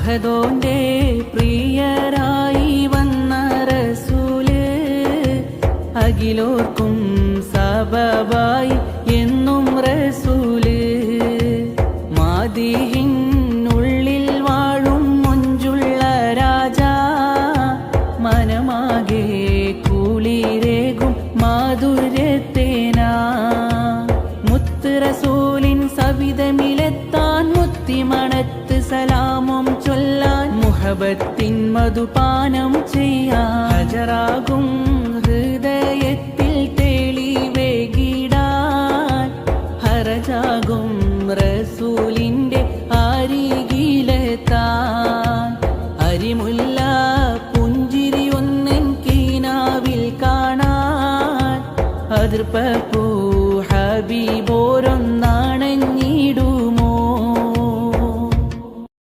അഹദോന്റെ പ്രിയരായി വന്ന റസൂല് അഖിലോർക്കും സബബായി എന്നും റസൂല് മാദിഹിനുള്ളിൽ വാഴും മൊഞ്ചുള്ള രാജാ മനമാകെ കുളിരേകും മാധുര്യത്തേനാ മുത്ത് റസൂലിൻ സവിധമിലെത്താൻ മുത്തിമണത്ത് സലാമും ചൊല്ലാൻ മുഹബത്തിൻ മധുപാനം ചെയ്യാൻ ഹജറാകും ഹൃദയത്തിൽ തെളിവേകിടാൻ ഹറജാകും റസൂലിന്റെ അരികിലെത്താൻ